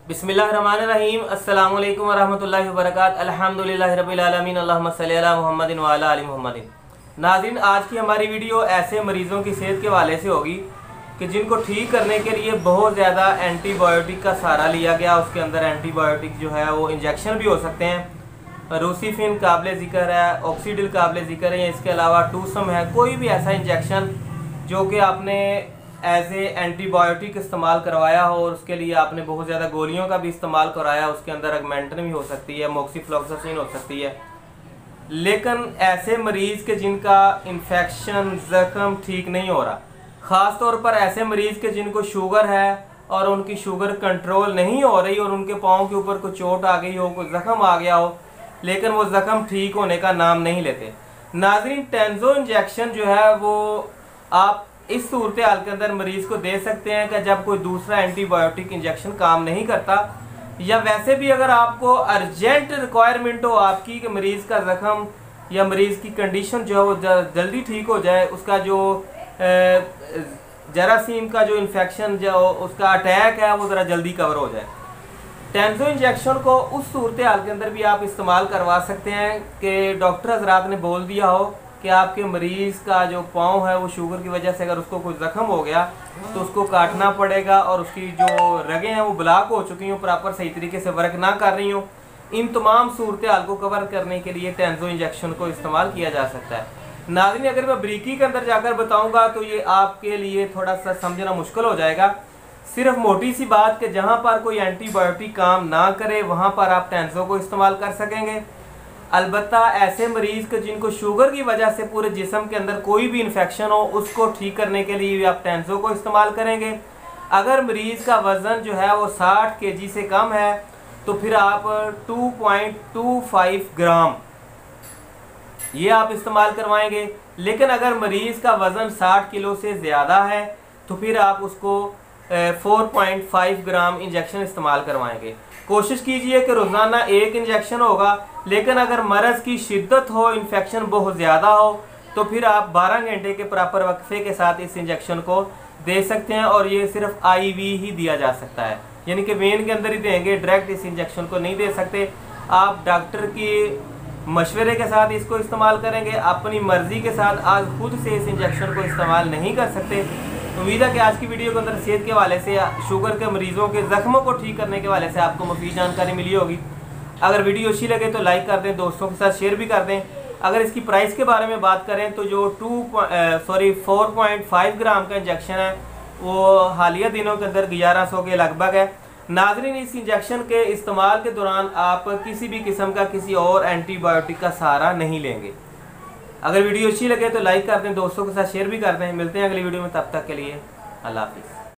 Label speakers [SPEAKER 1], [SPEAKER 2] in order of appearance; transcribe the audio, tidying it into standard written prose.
[SPEAKER 1] बिस्मिल्लाहिर्रहमानिर्रहीम। अस्सलामु अलैकुम वरहमतुल्लाहि वबरकातुहू। अल्हम्दुलिल्लाहि रब्बिल आलमीन। अल्लाहुम्मा सल्लि अला मुहम्मदिन व अला आलि मुहम्मदिन। नाज़रीन, आज की हमारी वीडियो ऐसे मरीज़ों की सेहत के हवाले से होगी कि जिनको ठीक करने के लिए बहुत ज़्यादा एंटीबायोटिक का सहारा लिया गया। उसके अंदर एंटीबायोटिक जो है वो इंजेक्शन भी हो सकते हैं। रूसीफिन काबिल ज़िक्र है, ऑक्सीडिल काबिल ज़िक्र है, इसके अलावा टूसम है। कोई भी ऐसा इंजेक्शन जो कि आपने एज ए एंटीबायोटिक इस्तेमाल करवाया हो और उसके लिए आपने बहुत ज़्यादा गोलियों का भी इस्तेमाल कराया, उसके अंदर अगमेंटन भी हो सकती है, मोक्सीफ्लोक्सासिन हो सकती है। लेकिन ऐसे मरीज़ के जिनका इन्फेक्शन ज़ख्म ठीक नहीं हो रहा, ख़ास तौर पर ऐसे मरीज़ के जिनको शुगर है और उनकी शुगर कंट्रोल नहीं हो रही और उनके पाँव के ऊपर कोई चोट आ गई हो, कोई ज़ख्म आ गया हो, लेकिन वो ज़ख्म ठीक होने का नाम नहीं लेते। नाज़रीन, टेंजो इंजेक्शन जो है वो आप इस सूरत हाल के अंदर मरीज़ को दे सकते हैं कि जब कोई दूसरा एंटीबायोटिक इंजेक्शन काम नहीं करता, या वैसे भी अगर आपको अर्जेंट रिक्वायरमेंट हो आपकी कि मरीज़ का ज़ख्म या मरीज़ की कंडीशन जो है वो जल्दी ठीक हो जाए, उसका जो जरासीम का जो इन्फेक्शन जो उसका अटैक है वो ज़रा जल्दी कवर हो जाए। टेंजो इंजेक्शन को उस सूरत हाल के अंदर भी आप इस्तेमाल करवा सकते हैं कि डॉक्टर हजरात ने बोल दिया हो कि आपके मरीज़ का जो पाँव है वो शुगर की वजह से अगर उसको कोई ज़ख्म हो गया तो उसको काटना पड़ेगा और उसकी जो रगें हैं वो ब्लॉक हो चुकी हों, प्रॉपर सही तरीके से वर्क ना कर रही हों। इन तमाम सूरत हाल को कवर करने के लिए टेंजो इंजेक्शन को इस्तेमाल किया जा सकता है। नाज़रीन, अगर मैं बारीकी के अंदर जाकर बताऊँगा तो ये आपके लिए थोड़ा सा समझना मुश्किल हो जाएगा। सिर्फ मोटी सी बात कि जहाँ पर कोई एंटीबायोटिक काम ना करे वहाँ पर आप टेंजो को इस्तेमाल कर सकेंगे। अलबत्ता ऐसे मरीज़ के जिनको शुगर की वजह से पूरे जिस्म के अंदर कोई भी इन्फेक्शन हो, उसको ठीक करने के लिए भी आप टेंजो को इस्तेमाल करेंगे। अगर मरीज़ का वज़न जो है वो 60 kg से कम है तो फिर आप 2.25 ग्राम ये आप इस्तेमाल करवाएंगे। लेकिन अगर मरीज़ का वज़न 60 किलो से ज़्यादा है तो फिर आप उसको 4.5 ग्राम इंजेक्शन इस्तेमाल करवाएंगे। कोशिश कीजिए कि रोज़ाना एक इंजेक्शन होगा, लेकिन अगर मरज़ की शिद्दत हो, इन्फेक्शन बहुत ज़्यादा हो, तो फिर आप 12 घंटे के प्रॉपर वक्फे के साथ इस इंजेक्शन को दे सकते हैं। और ये सिर्फ आईवी ही दिया जा सकता है, यानी कि वेन के अंदर ही देंगे, डायरेक्ट इस इंजेक्शन को नहीं दे सकते। आप डॉक्टर की मशवरे के साथ इसको इस्तेमाल करेंगे, अपनी मर्ज़ी के साथ आज खुद से इस इंजेक्शन को इस्तेमाल नहीं कर सकते। उम्मीद है कि आज की वीडियो के अंदर सेहत के हवाले से शुगर के मरीज़ों के ज़ख्मों को ठीक करने के हवाले से आपको मुफीद जानकारी मिली होगी। अगर वीडियो अच्छी लगे तो लाइक कर दें, दोस्तों के साथ शेयर भी कर दें। अगर इसकी प्राइस के बारे में बात करें तो जो 4.5 ग्राम का इंजेक्शन है वो हालिया दिनों के अंदर 1100 के लगभग है। नाज़रीन, इस इंजेक्शन के इस्तेमाल के दौरान आप किसी भी किस्म का किसी और एंटीबायोटिक का सहारा नहीं लेंगे। अगर वीडियो अच्छी लगे तो लाइक कर दें, दोस्तों के साथ शेयर भी कर दें। मिलते हैं अगली वीडियो में, तब तक के लिए अल्लाह हाफिज़।